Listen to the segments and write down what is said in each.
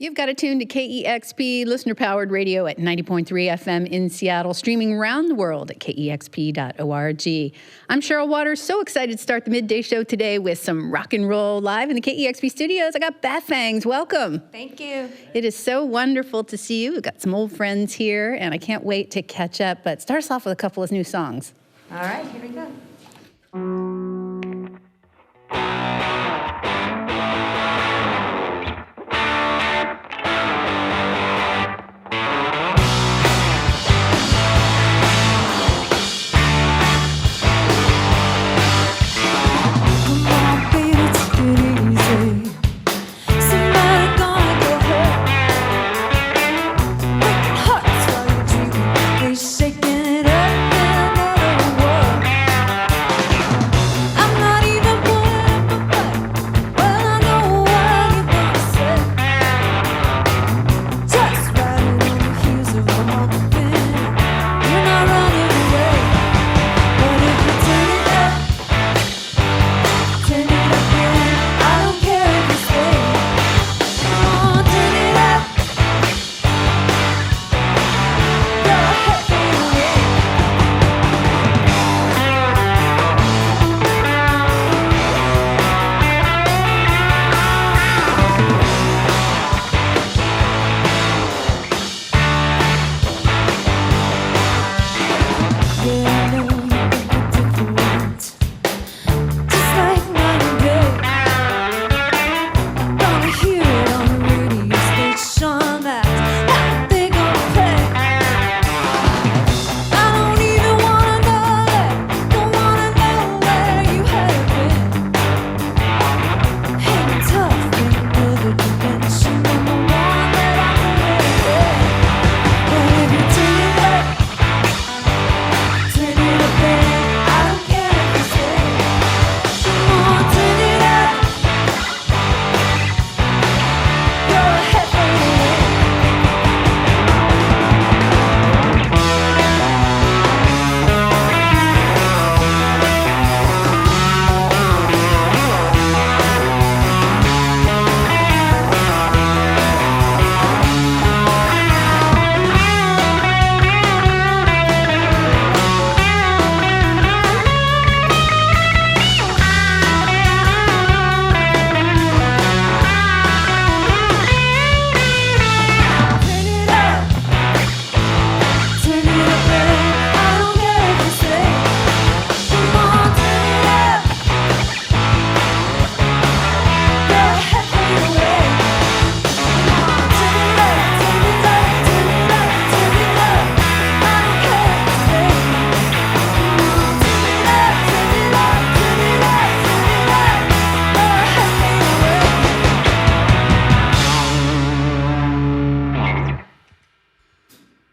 You've got to tune to KEXP, listener-powered radio at 90.3 FM in Seattle, streaming around the world at KEXP.org. I'm Cheryl Waters, so excited to start the midday show today with some rock and roll live in the KEXP studios. I got Fangs. Welcome. Thank you. It is so wonderful to see you. We've got some old friends here, and I can't wait to catch up. But start us off with a couple of new songs. All right, here we go.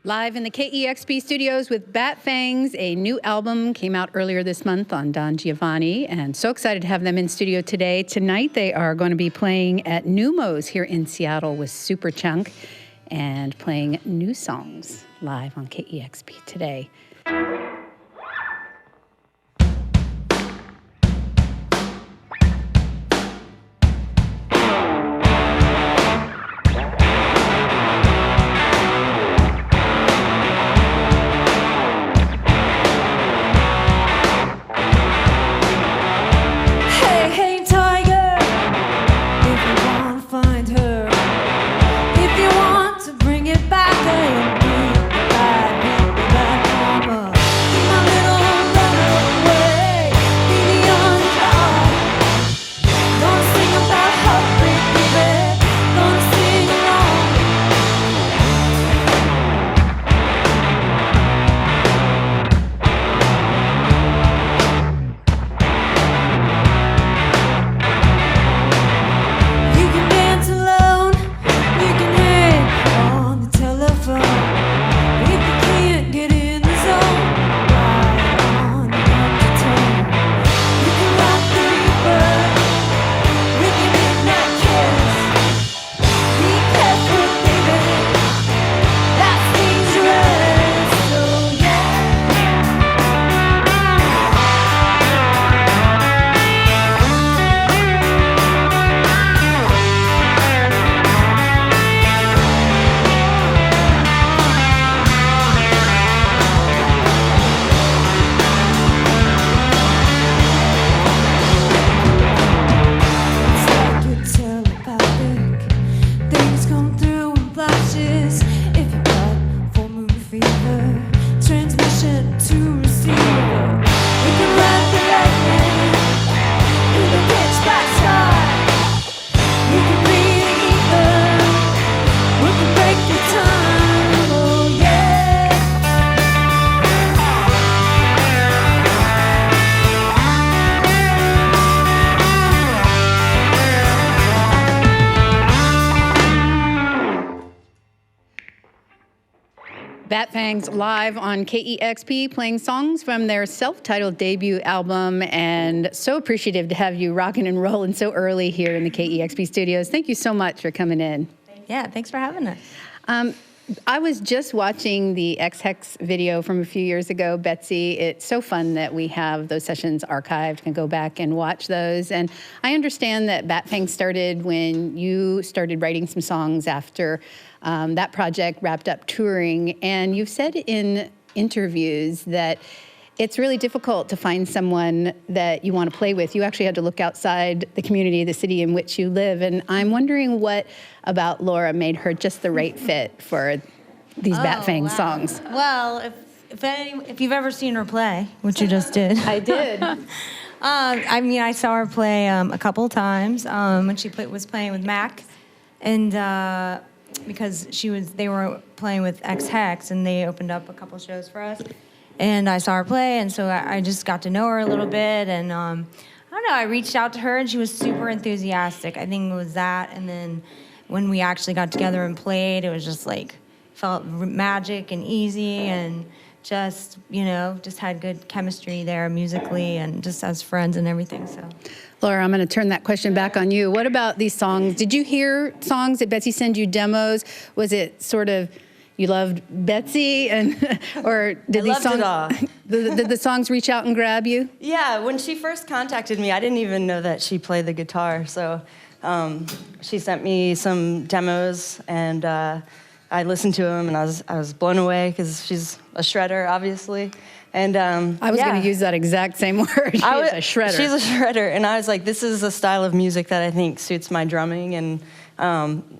Live in the KEXP studios with Fangs. A new album came out earlier this month on Don Giovanni, and so excited to have them in studio today. Tonight they are going to be playing at Neumos here in Seattle with Superchunk and playing new songs live on KEXP today. If you want to bring it back, then bring it back, bring it back. Fangs live on KEXP, playing songs from their self-titled debut album, and so appreciative to have you rocking and rolling so early here in the KEXP studios. Thank you so much for coming in. Yeah, thanks for having us. I was just watching the X-Hex video from a few years ago, Betsy. It's so fun that we have those sessions archived, can go back and watch those. And I understand that Fangs started when you started writing some songs after that project wrapped up touring. And you've said in interviews that it's really difficult to find someone that you want to play with. You actually had to look outside the community, the city in which you live. And I'm wondering what about Laura made her just the right fit for these Fangs songs. Well, if you've ever seen her play, which you just did. I did. I saw her play a couple times when she was playing with Mac. And because they were playing with X-Hex, and they opened up a couple shows for us. And I saw her play, and so I just got to know her a little bit. And I don't know, I reached out to her, and she was super enthusiastic. I think it was that. And then when we actually got together and played, it was just like, felt magic and easy, and just, just had good chemistry there musically and just as friends and everything, so. Laura, I'm going to turn that question back on you. What about these songs? Did you hear songs? Did Betsy send you demos? Was it sort of you loved Betsy, or did these songs? Did the songs reach out and grab you? Yeah, when she first contacted me, I didn't even know that she played the guitar. So she sent me some demos, and I listened to them, and I was blown away because she's a shredder, obviously. And I was going to use that exact same word. She's a shredder. She's a shredder, and I was like, this is a style of music that I think suits my drumming. And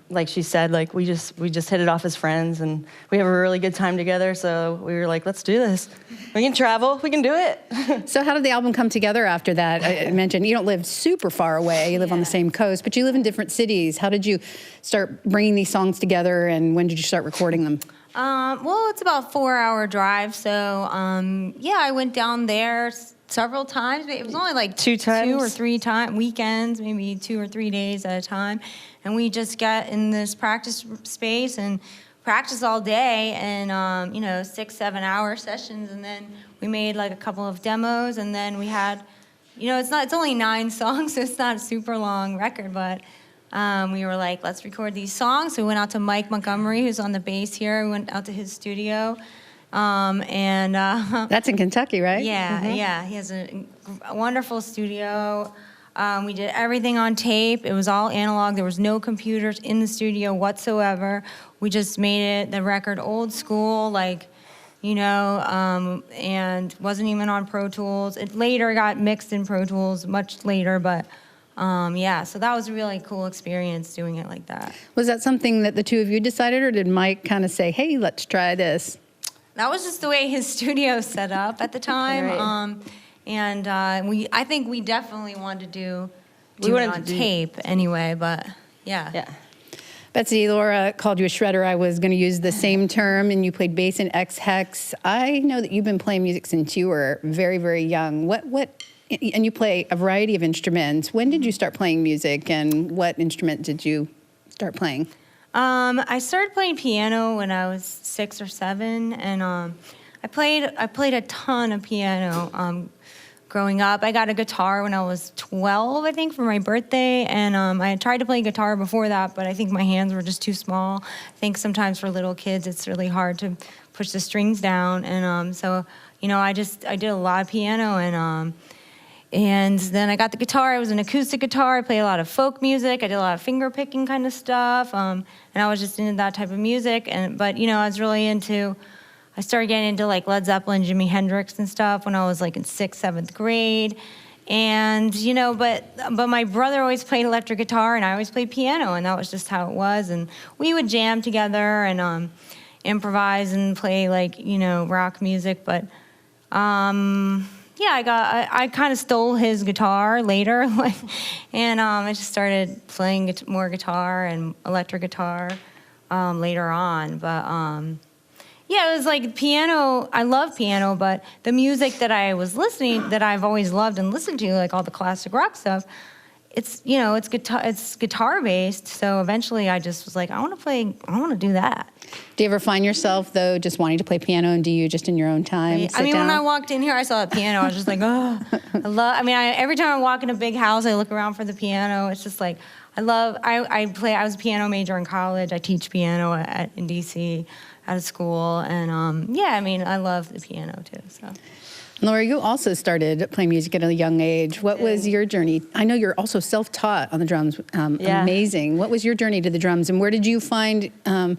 like she said, like we just hit it off as friends, and we have a really good time together. So we were like, let's do this. We can travel. We can do it. So how did the album come together after that? I mentioned you don't live super far away. You live on the same coast, but you live in different cities. How did you start bringing these songs together, and when did you start recording them? Well, it's about a 4-hour drive, so I went down there several times. It was only like 2 or 3 times, weekends, maybe 2 or 3 days at a time. And we just got in this practice space and practiced all day, and 6-7 hour sessions. And then we made like a couple of demos, and then we had, it's only 9 songs, so it's not a super long record, but. We were like, let's record these songs. So we went out to Mike Montgomery, who's on the bass here. We went out to his studio. That's in Kentucky, right? Yeah, yeah. He has a wonderful studio. We did everything on tape. It was all analog. There was no computers in the studio whatsoever. We just made the record old school, and wasn't even on Pro Tools. It later got mixed in Pro Tools, much later, but... so that was a really cool experience doing it like that. Was that something that the two of you decided, or did Mike kind of say, hey, let's try this? That was just the way his studio set up at the time. Right. I think we definitely wanted to do it on tape anyway, but yeah. Yeah. Betsy, Laura called you a shredder. I was going to use the same term, and you played bass in X-Hex. I know that you've been playing music since you were very, very young. And you play a variety of instruments. When did you start playing music, and what instrument did you start playing? I started playing piano when I was 6 or 7, and I played a ton of piano growing up. I got a guitar when I was 12, I think, for my birthday, and I had tried to play guitar before that, but I think my hands were just too small. I think sometimes for little kids it's really hard to push the strings down, and I did a lot of piano, and then I got the guitar. It was an acoustic guitar. I played a lot of folk music. I did a lot of finger picking kind of stuff. And I was just into that type of music. But I was really I started getting into like Led Zeppelin, Jimi Hendrix and stuff when I was like in 6th, 7th grade. And, but my brother always played electric guitar, and I always played piano, and that was just how it was. And we would jam together and improvise and play rock music. But, I kind of stole his guitar later, and I just started playing more guitar and electric guitar later on. But it was like piano. I love piano, but the music that I've always loved and listened to, like all the classic rock stuff, it's guitar based. So eventually I just was like, I want to do that. Do you ever find yourself, though, just wanting to play piano, and do you just in your own time sit when down? I walked in here, I saw a piano. I was just like, oh, every time I walk in a big house, I look around for the piano. It's just like, I was a piano major in college. I teach piano in DC out of school. And I love the piano too, so. Laura, you also started playing music at a young age. What was your journey? I know you're also self-taught on the drums. Amazing. What was your journey to the drums, and where did you find, how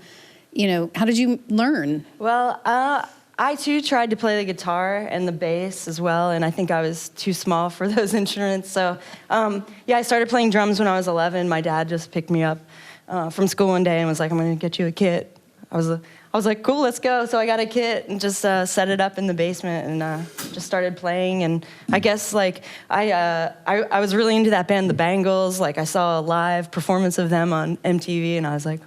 did you learn? Well, I too tried to play the guitar and the bass as well, and I think I was too small for those instruments. So, I started playing drums when I was 11. My dad just picked me up from school one day and was like, "I'm going to get you a kit." I was like, cool, let's go. So I got a kit and just set it up in the basement and just started playing. And I guess I was really into that band, the Bangles. Like I saw a live performance of them on MTV, and I was like,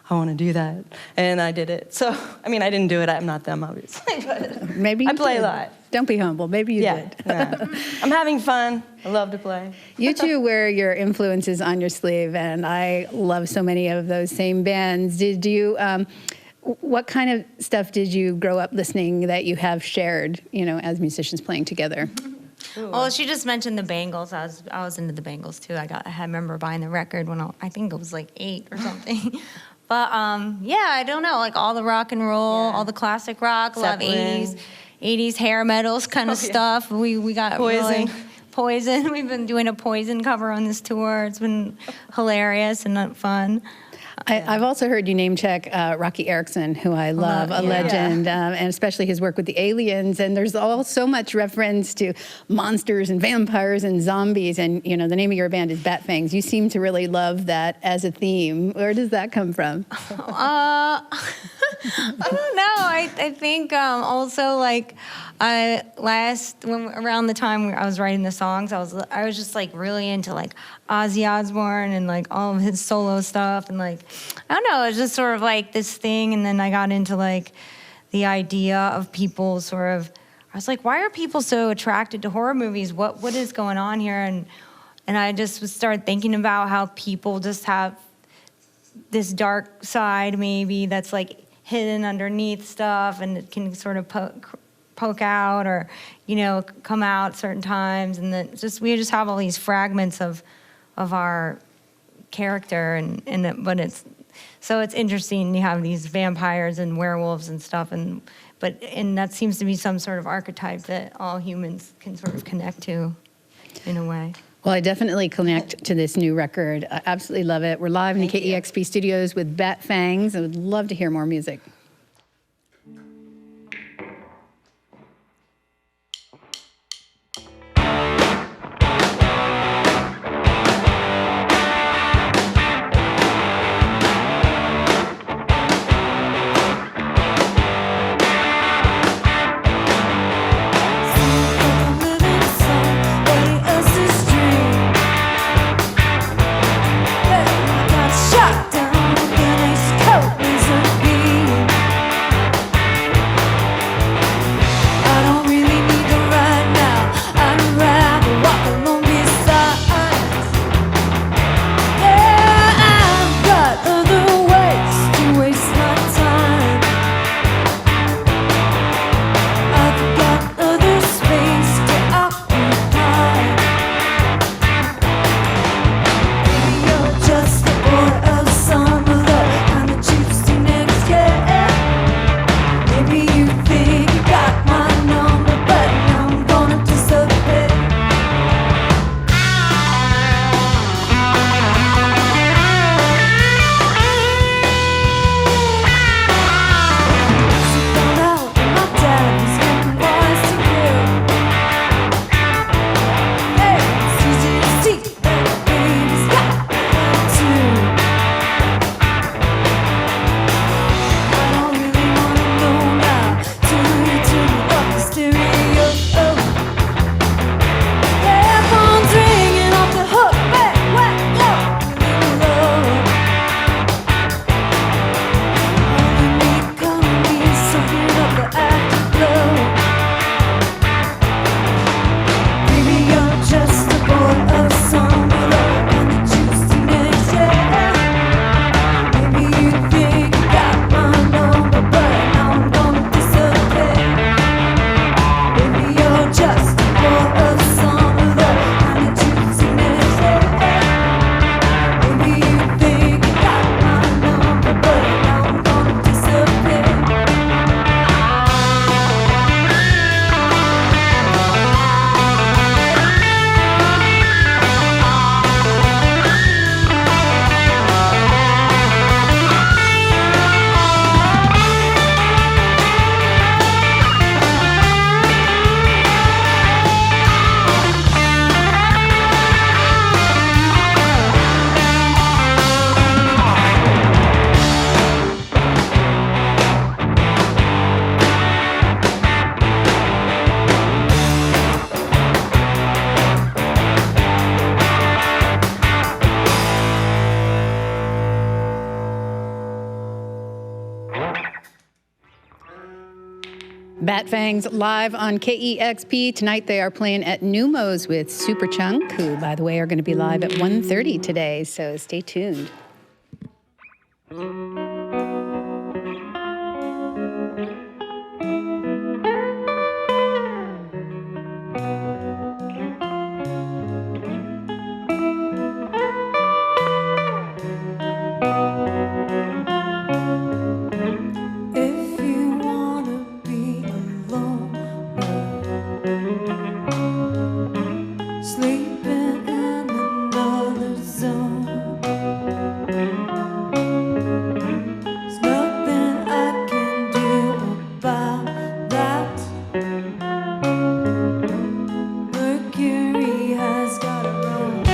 I want to do that. And I did it. So, I didn't do it. I'm not them, obviously. But maybe you I play did. live. Don't be humble. Maybe you did. Yeah. I'm having fun. I love to play. You two wear your influences on your sleeve, and I love so many of those same bands. Did you... what kind of stuff did you grow up listening that you have shared, as musicians playing together? Ooh. Well, she just mentioned the Bangles. I was into the Bangles too. I remember buying the record when I think it was like 8 or something. But I don't know, like all the rock and roll, all the classic rock, Zeppelin. love 80s hair metals kind of stuff. We got Poison. Poison. We've been doing a Poison cover on this tour. It's been hilarious and fun. I've also heard you name check Rocky Erickson, who I love, a legend, and especially his work with the Aliens. And there's all so much reference to monsters and vampires and zombies. And, the name of your band is Bat Fangs. You seem to really love that as a theme. Where does that come from? I don't know. I think also around the time I was writing the songs, I was just like really into like Ozzy Osbourne and like all of his solo stuff, and like I don't know, it was just sort of like this thing. And then I got into like the idea of people sort of, I was like, why are people so attracted to horror movies? What is going on here? And I just started thinking about how people just have this dark side maybe that's like hidden underneath stuff, and it can sort of poke out or come out certain times, and then we just have all these fragments of our character, but it's interesting. You have these vampires and werewolves and stuff, and that seems to be some sort of archetype that all humans can sort of connect to in a way. Well, I definitely connect to this new record. I absolutely love it. We're live in the KEXP studios with Bat Fangs. I would love to hear more music. Shut down, and his coat is a beam. Bat Fangs live on KEXP. Tonight they are playing at Numos with Superchunk, who, by the way, are going to be live at 1:30 today, so stay tuned. Mercury has got a room.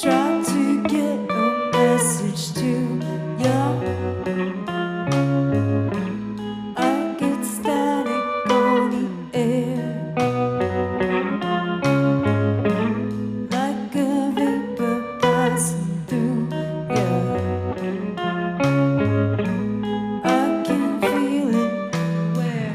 Try to get a message to you. I get static on the air, like a vapor passing through. Yeah, I can feel it where.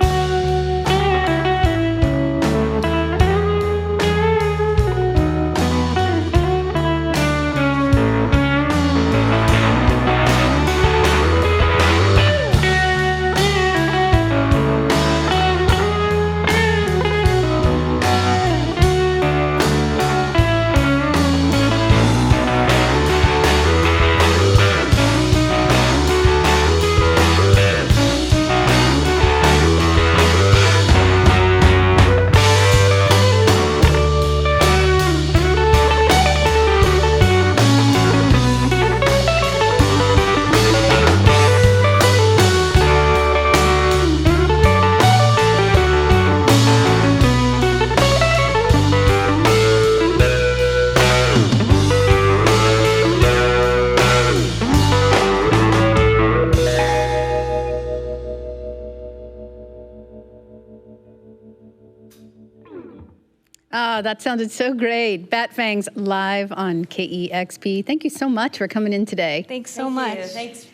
Ah, that sounded so great. Bat Fangs live on KEXP. Thank you so much for coming in today. Thanks so much. Thanks.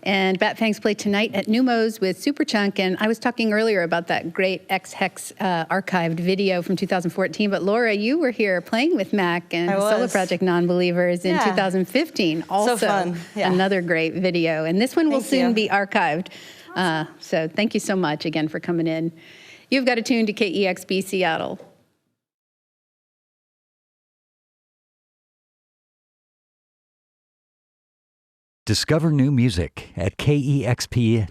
And Bat Fangs play tonight at Numos with Superchunk. And I was talking earlier about that great X-Hex archived video from 2014. But Laura, you were here playing with Mac and I his solo was. project Non-Believers in Yeah. 2015. Also, fun. Yeah. another great video. And this one will Thank soon you. be archived. So thank you so much again for coming in. You've got to tune to KEXP Seattle. Discover new music at kexp.org.